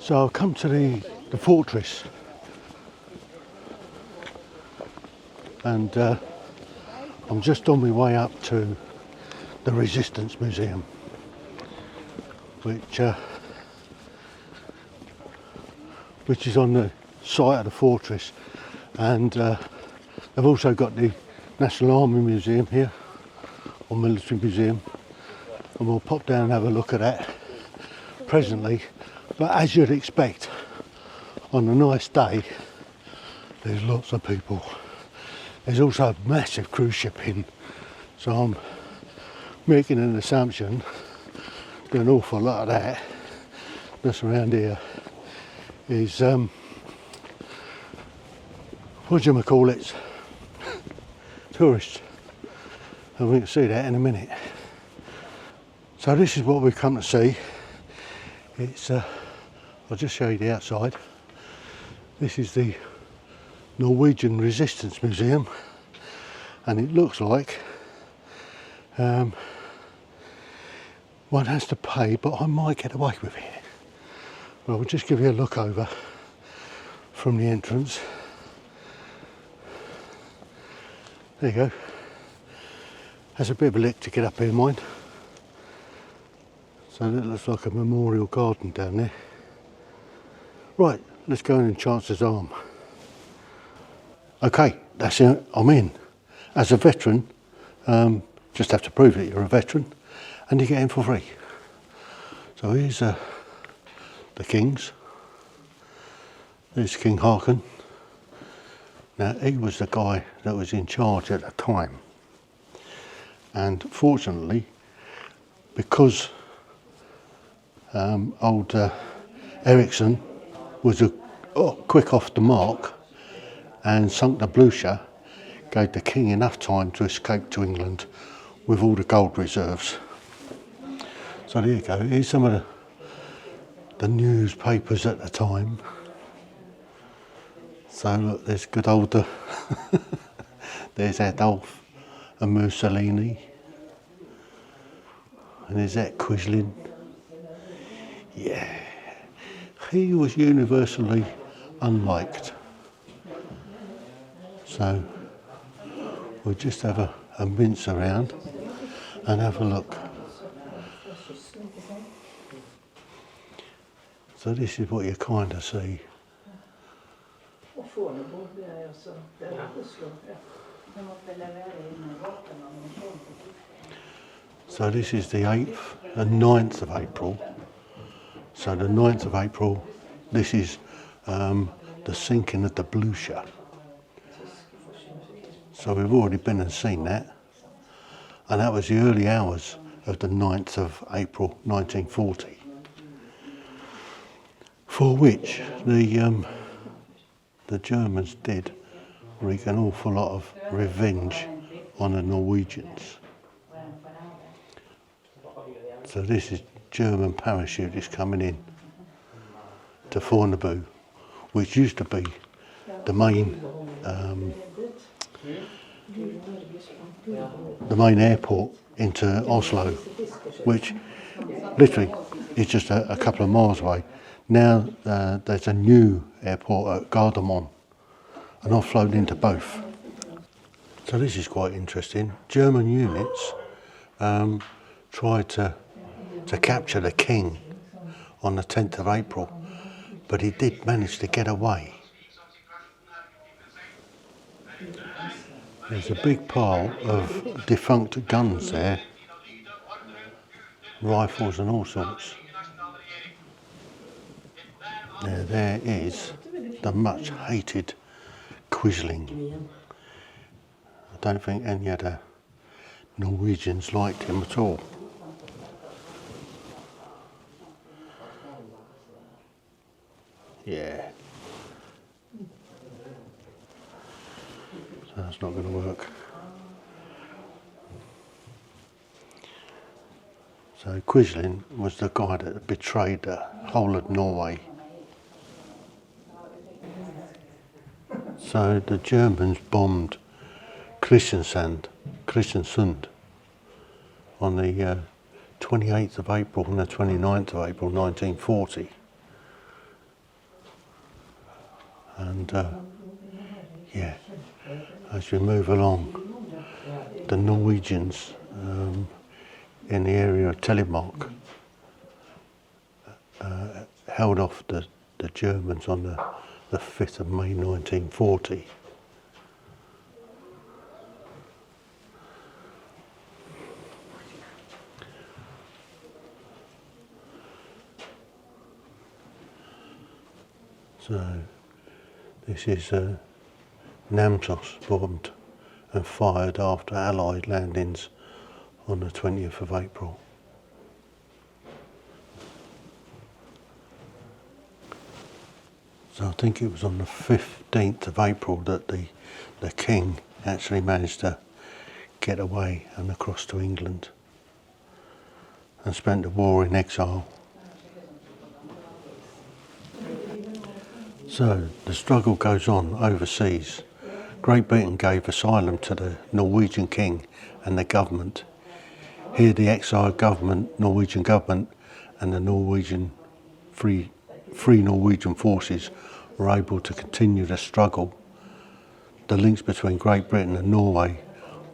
So I've come to the fortress, and I'm just on my way up to the Resistance Museum, which is on the site of the fortress, and they've also got the National Army Museum here, or Military Museum, and we'll pop down and have a look at that presently. But as you'd expect, on a nice day, there's lots of people. There's also a massive cruise ship in, so I'm making an assumption that an awful lot of that that's around here is what do you call it? Tourists. And we can see that in a minute. So this is what we've come to see. It's I'll just show you the outside. This is the Norwegian Resistance Museum, and it looks like one has to pay, but I might get away with it. Well, I'll just give you a look over from the entrance. There you go. Has a bit of a lick to get up here, mind. So that looks like a memorial garden down there. Right, let's go in and Chancellor's Arm. Okay, that's it, I'm in. As a veteran, just have to prove that you're a veteran, and you get in for free. So here's the Kings. There's King Haakon. Now, he was the guy that was in charge at the time. And fortunately, because old Ericsson was quick off the mark and sunk the Blucher, gave the king enough time to escape to England with all the gold reserves. So there you go, here's some of the newspapers at the time. So look, there's good old, there's Adolf and Mussolini, and there's that Quisling. Yeah, he was universally unliked. So we'll just have a mince around and have a look. So this is what you kind of see. So this is the 8th and 9th of April. So the 9th of April, this is the sinking of the Blucher. So we've already been and seen that. And that was the early hours of the 9th of April 1940. For which the Germans did wreak an awful lot of revenge on the Norwegians. So this is German parachutists coming in to Fornebu, which used to be the main airport into Oslo, which literally is just a couple of miles away. Now there's a new airport at Gardermoen, and I've flown into both. So this is quite interesting. German units tried to capture the king on the 10th of April, but he did manage to get away. There's a big pile of defunct guns there, rifles and all sorts. Now there is the much hated Quisling. I don't think any of the Norwegians liked him at all. Yeah. So that's not going to work. So Quisling was the guy that betrayed the whole of Norway. So the Germans bombed Kristiansand on the 28th of April and the 29th of April 1940. And yeah, as we move along, the Norwegians in the area of Telemark held off the Germans on the 5th of May 1940. So this is Namsos bombed and fired after Allied landings on the 20th of April. So I think it was on the 15th of April that the King actually managed to get away and across to England and spent the war in exile. So the struggle goes on overseas. Great Britain gave asylum to the Norwegian King and the government. Here the exiled government, Norwegian government, and the Norwegian Free Norwegian forces were able to continue the struggle. The links between Great Britain and Norway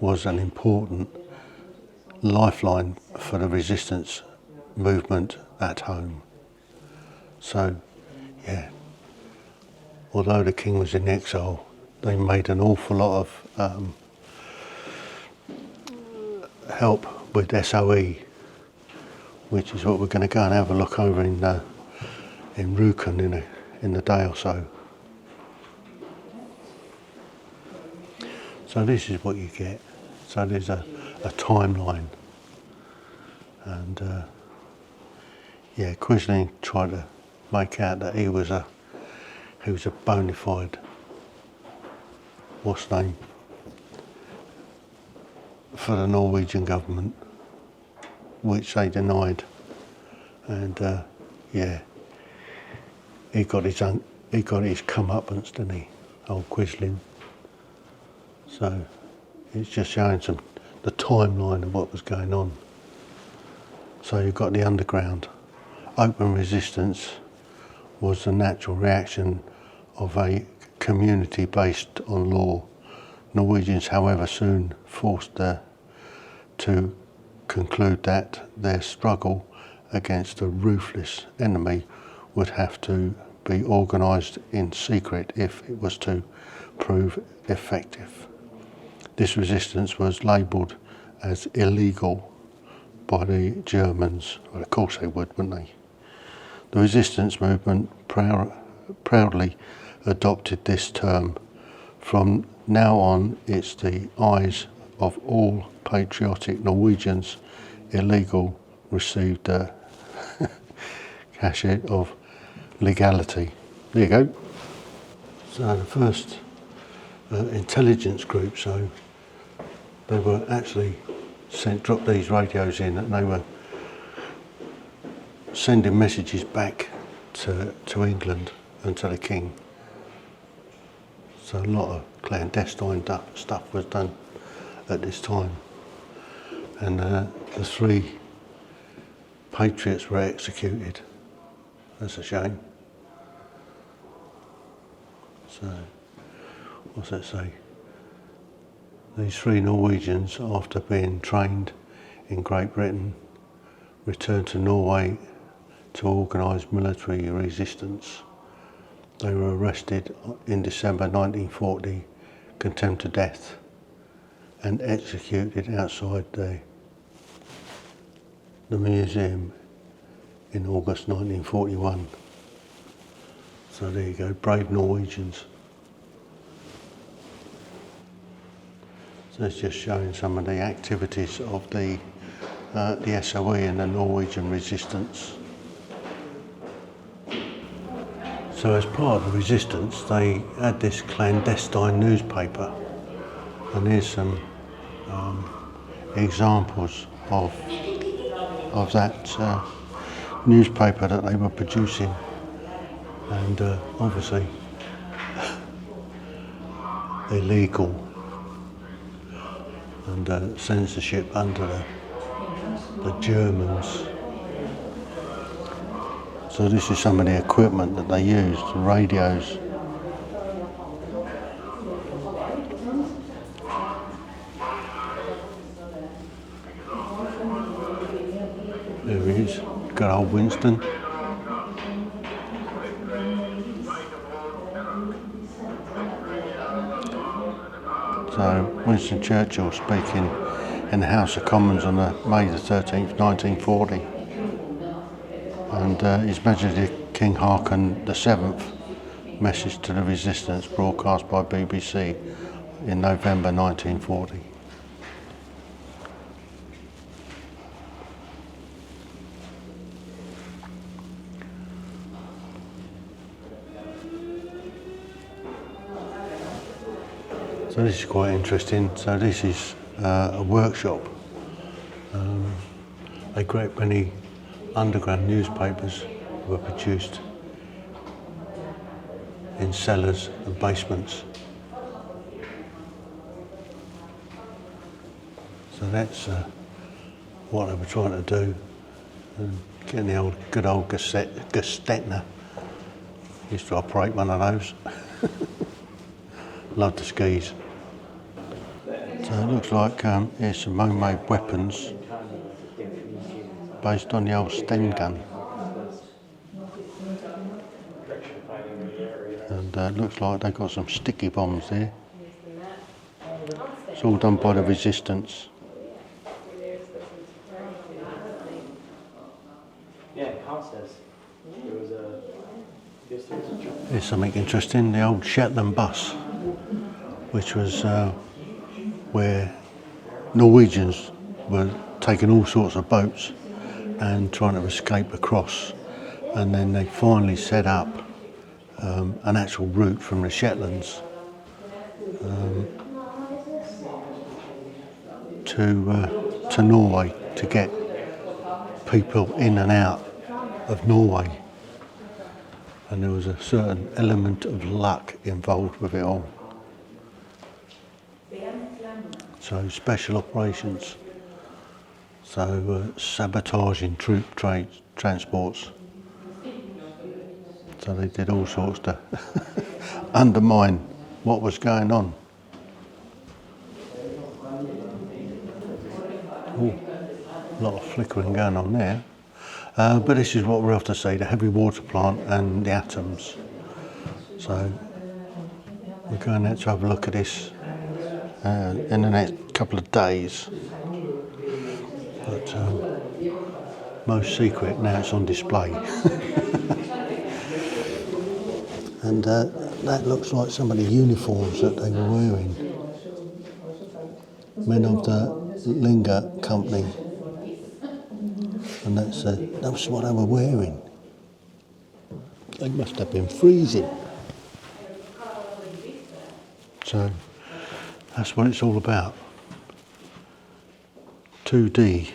was an important lifeline for the resistance movement at home. So, yeah, although the King was in exile, they made an awful lot of help with SOE, which is what we're going to go and have a look over in Rjukan in a day or so. So this is what you get. So there's a timeline, and yeah, Quisling tried to make out that he was a bona fide, what's name, for the Norwegian government, which they denied, and yeah, he got his comeuppance, didn't he, old Quisling. So it's just showing the timeline of what was going on. So you've got the underground. Open resistance was the natural reaction of a community based on law. Norwegians, however, soon forced to conclude that their struggle against a ruthless enemy would have to be organised in secret if it was to prove effective. This resistance was labelled as illegal by the Germans. Well, of course they would, wouldn't they? The resistance movement proudly adopted this term. From now on, it's the eyes of all patriotic Norwegians. Illegal received a cachet of legality. There you go. So the first intelligence group, so they were actually dropped these radios in, and they were sending messages back to England and to the King. So a lot of clandestine stuff was done at this time, and the 3 patriots were executed. That's a shame. So, what's that say? These 3 Norwegians, after being trained in Great Britain, returned to Norway to organise military resistance. They were arrested in December 1940, condemned to death, and executed outside the museum in August 1941. So there you go, brave Norwegians. So it's just showing some of the activities of the SOE and the Norwegian resistance. So as part of the resistance, they had this clandestine newspaper, and here's some examples of that newspaper that they were producing, and obviously illegal, and censorship under the Germans. So this is some of the equipment that they used, radios, There he is, good old Winston. So Winston Churchill speaking in the House of Commons on May the 13th, 1940. And His Majesty King Haakon VII message to the resistance broadcast by BBC in November 1940. So this is quite interesting. So this is a workshop. A great many underground newspapers were produced in cellars and basements. So that's what they were trying to do. And getting the good old Gestetner. Used to operate one of those. Loved the skis. So it looks like here's some homemade weapons based on the old Sten gun. And it looks like they've got some sticky bombs there. It's all done by the resistance. Here's something interesting, the old Shetland bus, which was where Norwegians were taking all sorts of boats and trying to escape across, and then they finally set up an actual route from the Shetlands to Norway to get people in and out of Norway. And there was a certain element of luck involved with it all. So special operations, so sabotaging troop transports. So they did all sorts to undermine what was going on. Ooh, a lot of flickering going on there. But this is what we're off to see, the heavy water plant and the atoms. So we're going out to have a look at this in the next couple of days. But most secret, now it's on display. And that looks like some of the uniforms that they were wearing. Men of the Linger Company. And that's what they were wearing. They must have been freezing. So that's what it's all about. 2D.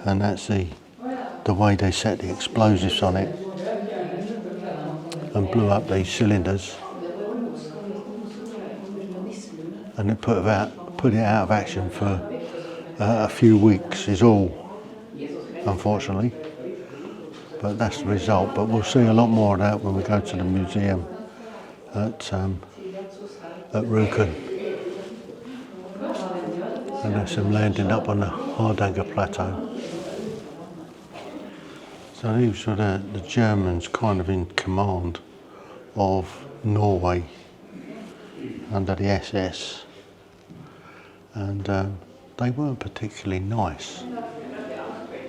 And that's the way they set the explosives on it and blew up these cylinders. And they put it out of action for a few weeks is all, unfortunately. But that's the result. But we'll see a lot more of that when we go to the museum at Rjukan. And that's them landing up on the Hardanger Plateau. So these were the Germans kind of in command of Norway under the SS. And they weren't particularly nice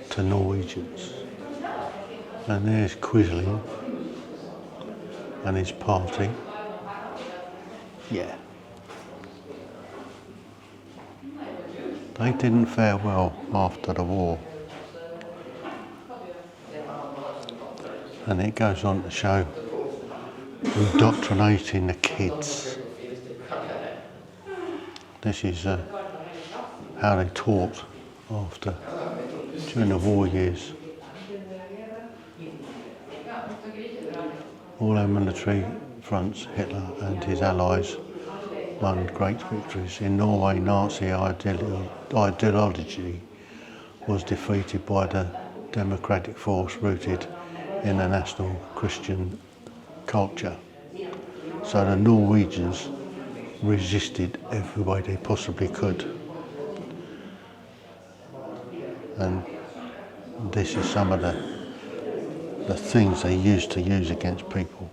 to Norwegians. And there's Quisling and his party. Yeah. They didn't fare well after the war. And it goes on to show indoctrinating the kids. This is how they taught during the war years. All our military fronts, Hitler and his allies won great victories. In Norway, Nazi ideology was defeated by the democratic force rooted in a national Christian culture. So the Norwegians resisted every way they possibly could. and this is some of the things they used to use against people.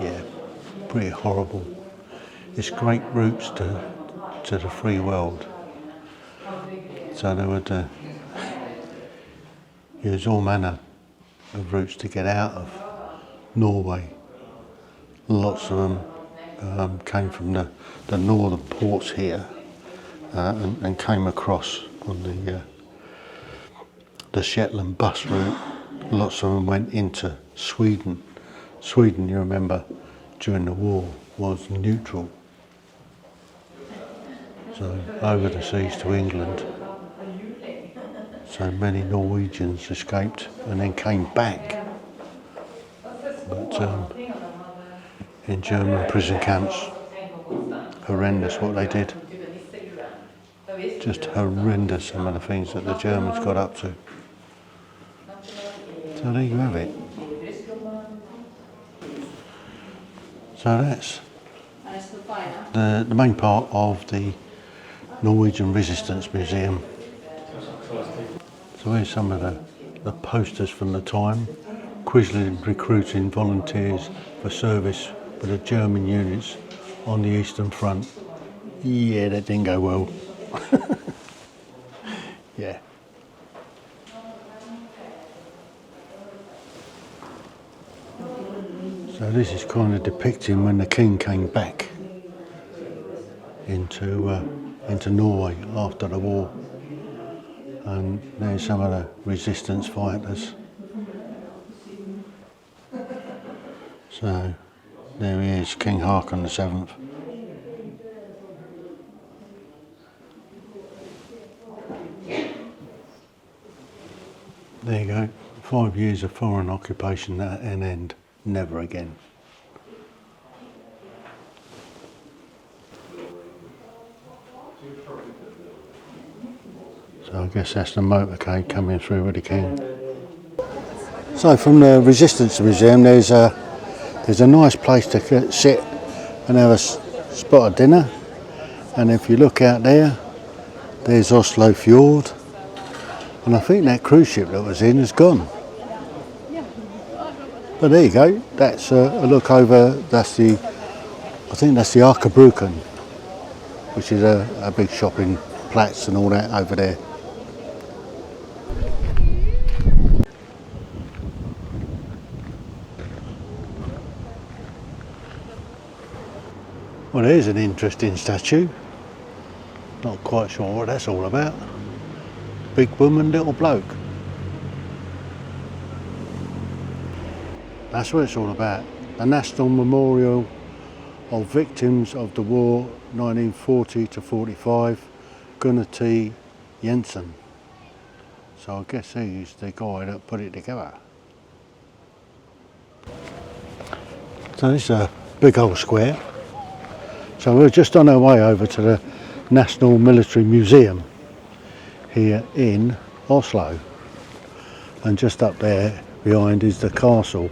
Yeah, pretty horrible. It's great routes to the free world. So they would use all manner of routes to get out of Norway. Lots of them came from the northern ports here and came across on the Shetland bus route. Lots of them went into Sweden. Sweden, you remember, during the war was neutral. So over the seas to England. So many Norwegians escaped and then came back. But in German prison camps, horrendous what they did. Just horrendous some of the things that the Germans got up to. So there you have it. So that's the main part of the Norwegian Resistance Museum. So here's some of the posters from the time. Quisling recruiting volunteers for service with the German units on the Eastern Front. Yeah, that didn't go well. Yeah. So this is kind of depicting when the king came back into Norway after the war. And there's some of the resistance fighters. So there he is, King Haakon VII. There you go, 5 years of foreign occupation at an end, never again. So I guess that's the motorcade coming through with the king. So from the Resistance Museum there's a nice place to sit and have a spot of dinner, and if you look out there's Oslo Fjord, and I think that cruise ship that was in is gone. But there you go, that's a look over, I think that's the Akerbruken, which is a big shopping Platz and all that over there. Well, there's an interesting statue. Not quite sure what that's all about. Big woman, little bloke. That's what it's all about. The National Memorial of Victims of the War 1940 to 45, Gunnar T. Jensen. So I guess he's the guy that put it together. So this is a big old square. So we're just on our way over to the National Military Museum here in Oslo. And just up there behind is the castle.